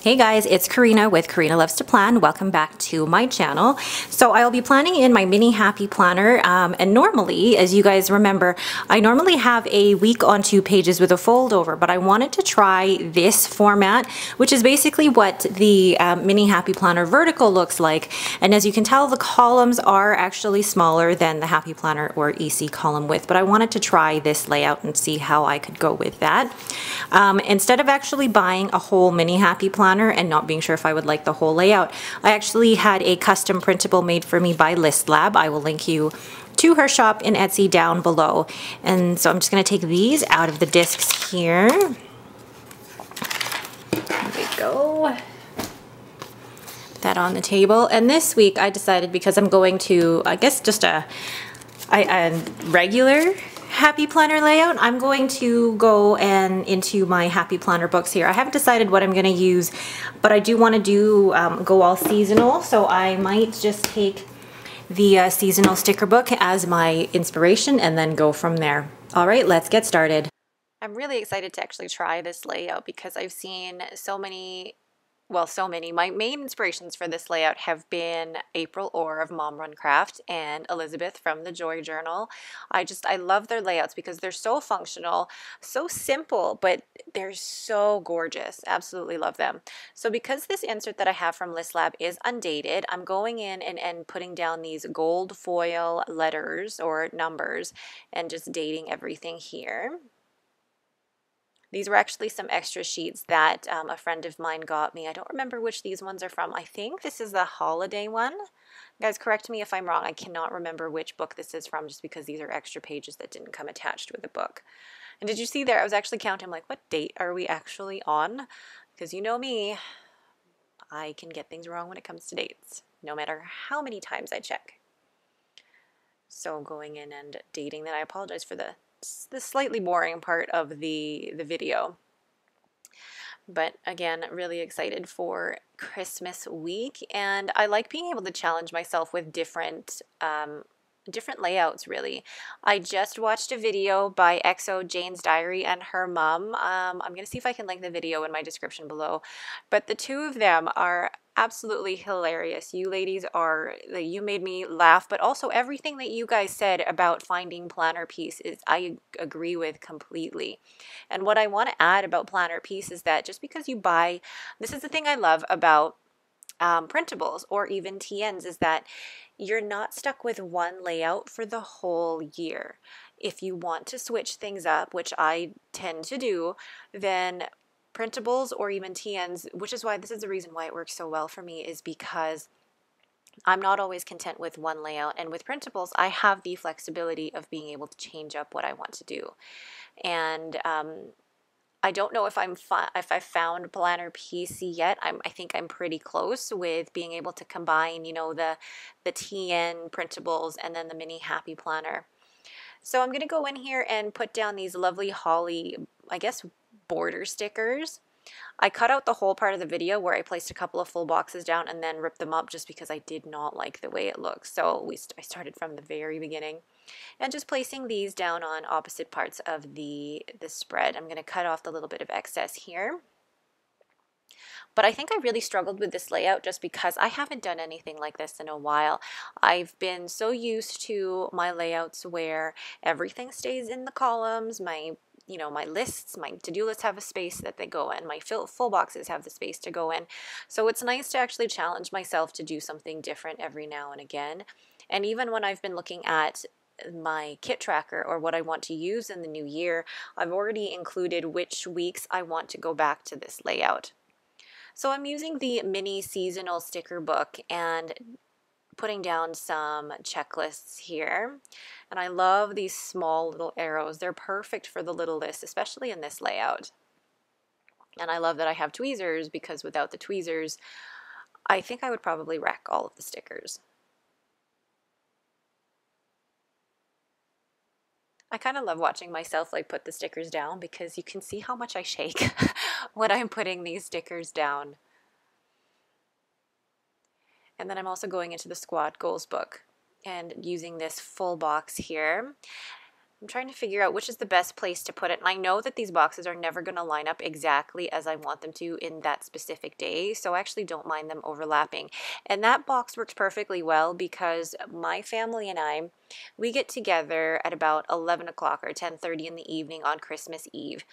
Hey guys, it's Karina with Karina Loves to Plan. Welcome back to my channel. So I'll be planning in my mini happy planner, and normally, as you guys remember, I normally have a week on 2 pages with a fold over, but I wanted to try this format, which is basically what the mini happy planner vertical looks like. And as you can tell, the columns are actually smaller than the happy planner or EC column width, but I wanted to try this layout and see how I could go with that. Instead of actually buying a whole mini happy planner and not being sure if I would like the whole layout, I actually had a custom printable made for me by List Lab. I will link you to her shop in Etsy down below. And so I'm just going to take these out of the discs here. There we go. Put that on the table. And this week I decided, because I'm going to, I guess, just a regular happy planner layout, I'm going to go into my happy planner books here. I haven't decided what I'm going to use, but I do want to do go all seasonal, so I might just take the seasonal sticker book as my inspiration and then go from there. All right, let's get started. I'm really excited to actually try this layout because I've seen so many. My main inspirations for this layout have been April Orr of Mom Run Craft and Elizabeth from the Joy Journal. I love their layouts because they're so functional, so simple, but they're so gorgeous. Absolutely love them. So because this insert that I have from List Lab is undated, I'm going in and putting down these gold foil letters or numbers and just dating everything here. These were actually some extra sheets that a friend of mine got me. I don't remember which these ones are from. I think this is the holiday one. Guys, correct me if I'm wrong. I cannot remember which book this is from just because these are extra pages that didn't come attached with a book. And did you see there? I was actually counting, like, what date are we actually on? Because you know me, I can get things wrong when it comes to dates, no matter how many times I check. So going in and dating that, I apologize for the slightly boring part of the video, but again, really excited for Christmas week, and I like being able to challenge myself with different layouts. Really, I just watched a video by XO Jane's Diary and her mom. I'm gonna see if I can link the video in my description below, but the two of them are absolutely hilarious. You ladies you made me laugh, but also everything that you guys said about finding planner piece I agree with completely. And what I want to add about planner piece is that just because you buy, this is the thing I love about printables or even TNs, is that you're not stuck with one layout for the whole year. If you want to switch things up, which I tend to do, then printables or even TNs, which is why this is the reason why it works so well for me, is because I'm not always content with one layout. And with printables, I have the flexibility of being able to change up what I want to do. And I don't know if I found planner piece yet. I think I'm pretty close with being able to combine, you know, the TN printables and then the mini happy planner. So I'm going to go in here and put down these lovely holly, I guess, border stickers. I cut out the whole part of the video where I placed a couple of full boxes down and then ripped them up just because I did not like the way it looks. So I started from the very beginning and just placing these down on opposite parts of the spread. I'm going to cut off the little bit of excess here. But I think I really struggled with this layout just because I haven't done anything like this in a while. I've been so used to my layouts where everything stays in the columns. My lists, my to-do lists have a space that they go in. My full boxes have the space to go in. So it's nice to actually challenge myself to do something different every now and again. And even when I've been looking at my kit tracker or what I want to use in the new year, I've already included which weeks I want to go back to this layout. So I'm using the mini seasonal sticker book and putting down some checklists here. And I love these small little arrows. They're perfect for the little list, especially in this layout. And I love that I have tweezers because without the tweezers, I think I would probably wreck all of the stickers. I kind of love watching myself like put the stickers down because you can see how much I shake when I'm putting these stickers down. And then I'm also going into the squad goals book and using this full box here. I'm trying to figure out which is the best place to put it. And I know that these boxes are never going to line up exactly as I want them to in that specific day. So I actually don't mind them overlapping. And that box works perfectly well because my family and I, we get together at about 11 o'clock or 10:30 in the evening on Christmas Eve.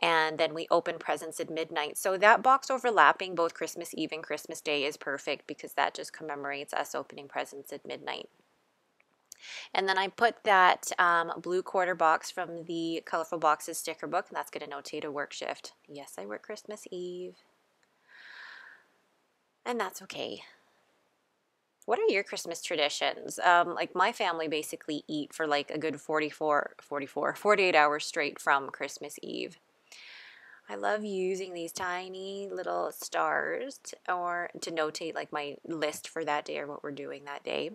And then we open presents at midnight. So that box overlapping both Christmas Eve and Christmas Day is perfect because that just commemorates us opening presents at midnight. And then I put that blue quarter box from the Colorful Boxes sticker book, and that's going to notate a work shift. Yes, I work Christmas Eve. And that's okay. What are your Christmas traditions? Like my family basically eat for like a good 48 hours straight from Christmas Eve. I love using these tiny little stars to notate like my list for that day or what we're doing that day.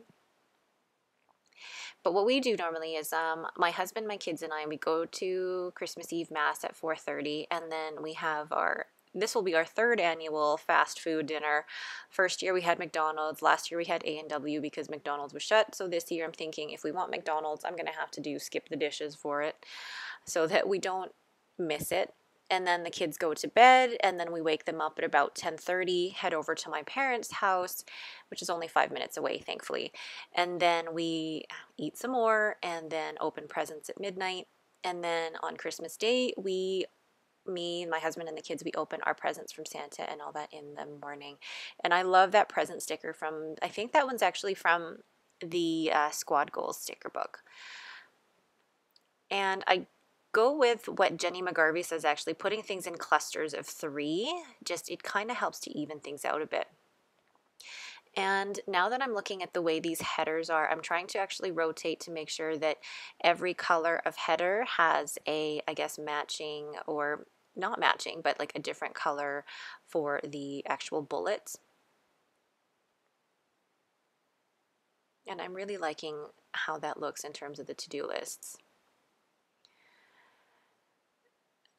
But what we do normally is my husband, my kids, and I, we go to Christmas Eve Mass at 4:30, and then we have this will be our third annual fast food dinner. First year we had McDonald's. Last year we had A&W because McDonald's was shut. So this year I'm thinking if we want McDonald's, I'm going to have to skip the dishes for it so that we don't miss it. And then the kids go to bed, and then we wake them up at about 10:30, head over to my parents' house, which is only 5 minutes away, thankfully. And then we eat some more, and then open presents at midnight. And then on Christmas Day, me, my husband, and the kids, we open our presents from Santa and all that in the morning. And I love that present sticker I think that one's actually from the Squad Goals sticker book. And I go with what Jenny McGarvey says, actually putting things in clusters of 3, it kind of helps to even things out a bit. And now that I'm looking at the way these headers are, I'm trying to actually rotate to make sure that every color of header has I guess matching, or not matching, but like a different color for the actual bullets. And I'm really liking how that looks in terms of the to-do lists.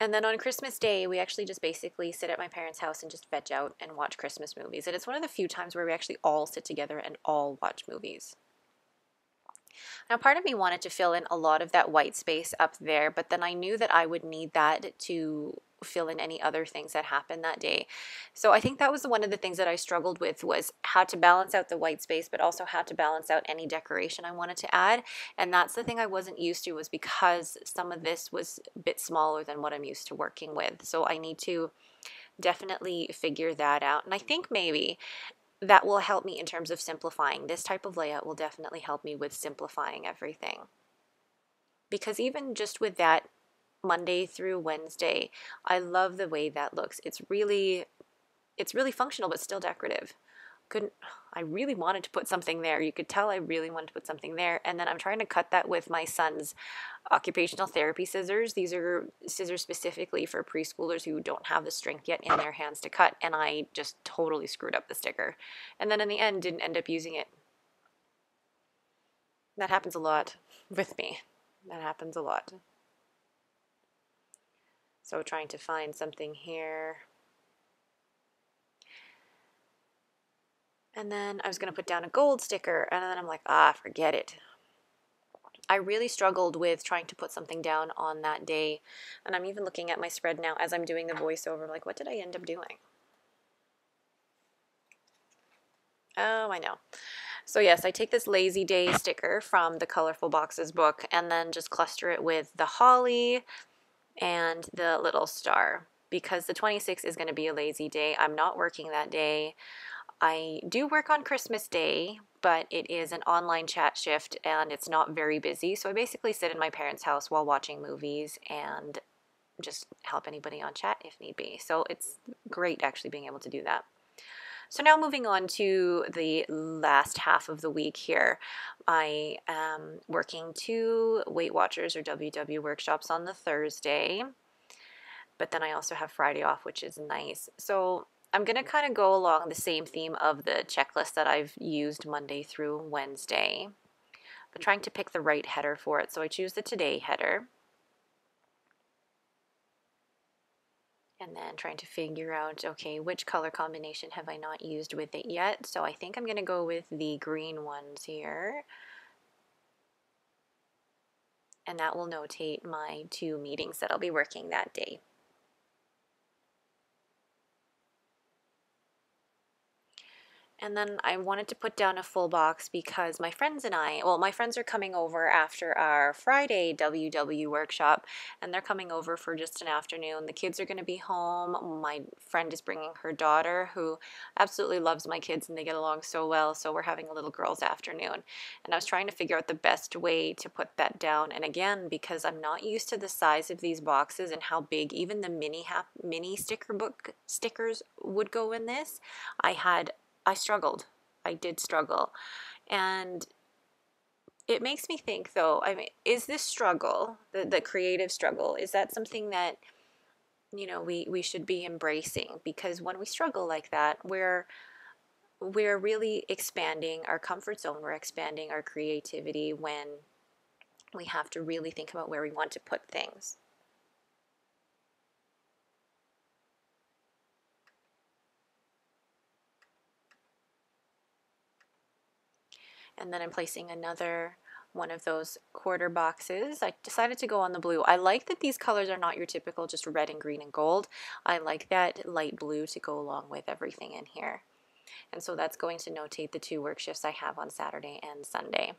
And then on Christmas Day, we actually just basically sit at my parents' house and just veg out and watch Christmas movies. And it's one of the few times where we actually all sit together and all watch movies. Now, part of me wanted to fill in a lot of that white space up there, but then I knew that I would need that to fill in any other things that happened that day. So I think that was one of the things that I struggled with, was how to balance out the white space, but also how to balance out any decoration I wanted to add. And that's the thing I wasn't used to, was because some of this was a bit smaller than what I'm used to working with. So I need to definitely figure that out. And I think maybe that will help me in terms of simplifying. This type of layout will definitely help me with simplifying everything. Because even just with that Monday through Wednesday, I love the way that looks. It's really functional, but still decorative. I really wanted to put something there. You could tell I really wanted to put something there. And then I'm trying to cut that with my son's occupational therapy scissors. These are scissors specifically for preschoolers who don't have the strength yet in their hands to cut. And I just totally screwed up the sticker. And then in the end, didn't end up using it. That happens a lot with me. That happens a lot. So trying to find something here. And then I was going to put down a gold sticker, and then I'm like, forget it. I really struggled with trying to put something down on that day. And I'm even looking at my spread now as I'm doing the voiceover, like, what did I end up doing? Oh, I know. So yes, I take this Lazy Day sticker from the Colourful Boxes book and then just cluster it with the holly and the little star, because the 26th is going to be a lazy day. I'm not working that day. I do work on Christmas Day, but it is an online chat shift and it's not very busy. So I basically sit in my parents' house while watching movies and just help anybody on chat if need be. So it's great actually being able to do that. So now moving on to the last half of the week here. I am working 2 Weight Watchers or WW workshops on the Thursday, but then I also have Friday off, which is nice. So I'm going to kind of go along the same theme of the checklist that I've used Monday through Wednesday, but trying to pick the right header for it. So I choose the Today header. And then trying to figure out, okay, which color combination have I not used with it yet? So I think I'm going to go with the green ones here. and that will notate my 2 meetings that I'll be working that day. And then I wanted to put down a full box because my friends and I, well, my friends are coming over after our Friday WW workshop, and they're coming over for just an afternoon. The kids are going to be home. My friend is bringing her daughter, who absolutely loves my kids, and they get along so well, so we're having a little girls' afternoon. And I was trying to figure out the best way to put that down. And again, because I'm not used to the size of these boxes and how big even the mini sticker book stickers would go in this, I struggled. I did struggle. And it makes me think, though, I mean, is this struggle, the creative struggle, is that something that, you know, we should be embracing? Because when we struggle like that, we're really expanding our comfort zone. We're expanding our creativity when we have to really think about where we want to put things. And then I'm placing another one of those quarter boxes. I decided to go on the blue. I like that these colors are not your typical just red and green and gold. I like that light blue to go along with everything in here. And so that's going to notate the 2 work shifts I have on Saturday and Sunday.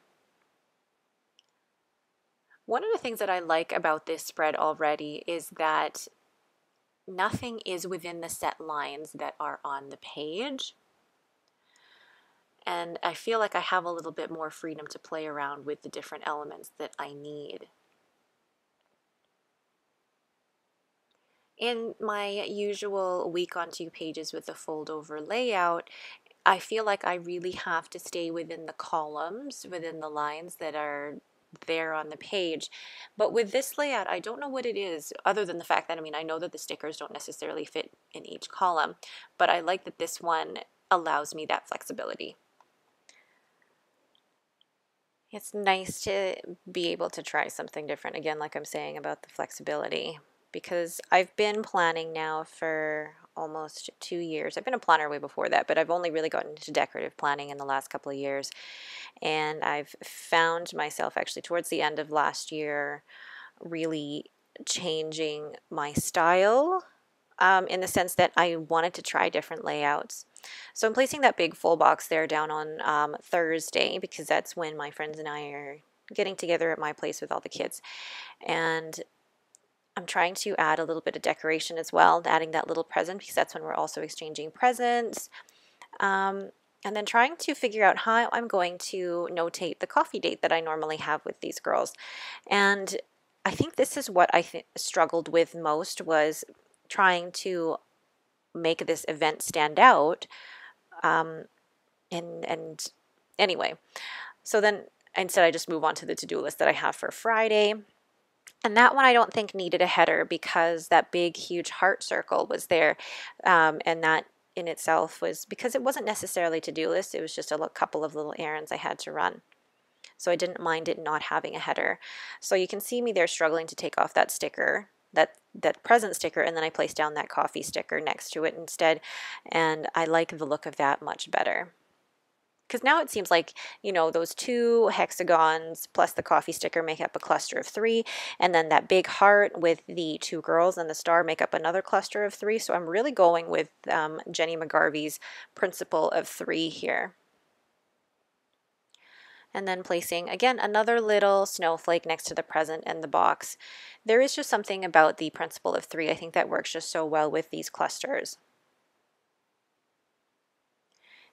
One of the things that I like about this spread already is that nothing is within the set lines that are on the page. And I feel like I have a little bit more freedom to play around with the different elements that I need. In my usual week on 2 pages with the fold over layout, I feel like I really have to stay within the columns, within the lines that are there on the page. But with this layout, I don't know what it is, other than the fact that, I mean, I know that the stickers don't necessarily fit in each column, but I like that this one allows me that flexibility. It's nice to be able to try something different, again, like I'm saying about the flexibility, because I've been planning now for almost 2 years. I've been a planner way before that, but I've only really gotten into decorative planning in the last couple of years. And I've found myself actually towards the end of last year really changing my style in the sense that I wanted to try different layouts. So I'm placing that big full box there down on Thursday because that's when my friends and I are getting together at my place with all the kids. And I'm trying to add a little bit of decoration as well, adding that little present because that's when we're also exchanging presents. And then trying to figure out how I'm going to notate the coffee date that I normally have with these girls. And I think this is what I struggled with most, was trying to make this event stand out. And anyway, so then instead I just move on to the to-do list that I have for Friday. And that one I don't think needed a header because that big, huge heart circle was there. And that in itself was because it wasn't necessarily a to-do list. It was just a couple of little errands I had to run. So I didn't mind it not having a header. So you can see me there struggling to take off that sticker, that present sticker, and then I placed down that coffee sticker next to it instead. And I like the look of that much better. Because now it seems like, you know, those 2 hexagons plus the coffee sticker make up a cluster of 3. And then that big heart with the 2 girls and the star make up another cluster of 3. So I'm really going with Jenny McGarvey's principle of 3 here. And then placing, again, another little snowflake next to the present and the box. There is just something about the principle of 3. I think that works just so well with these clusters.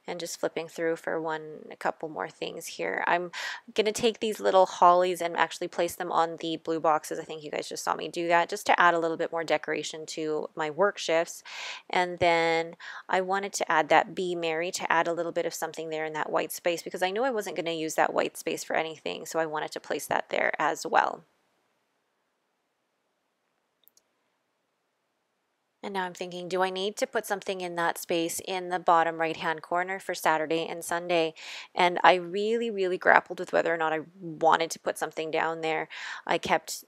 And just flipping through for a couple more things here. I'm going to take these little hollies and actually place them on the blue boxes. I think you guys just saw me do that just to add a little bit more decoration to my work shifts. And then I wanted to add that Be Merry to add a little bit of something there in that white space because I knew I wasn't going to use that white space for anything, so I wanted to place that there as well. And now I'm thinking, do I need to put something in that space in the bottom right-hand corner for Saturday and Sunday? And I really, really grappled with whether or not I wanted to put something down there. I kept,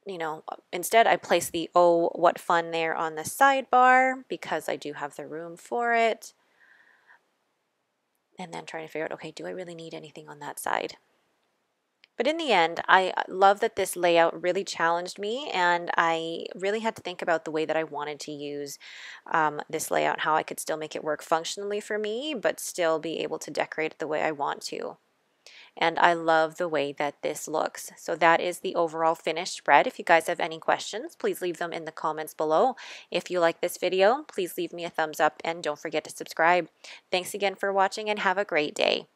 you know, instead I placed the "Oh, what fun" there on the sidebar because I do have the room for it. And then trying to figure out, okay, do I really need anything on that side? But in the end, I love that this layout really challenged me, and I really had to think about the way that I wanted to use this layout, how I could still make it work functionally for me, but still be able to decorate it the way I want to. And I love the way that this looks. So that is the overall finished spread. If you guys have any questions, please leave them in the comments below. If you like this video, please leave me a thumbs up and don't forget to subscribe. Thanks again for watching and have a great day.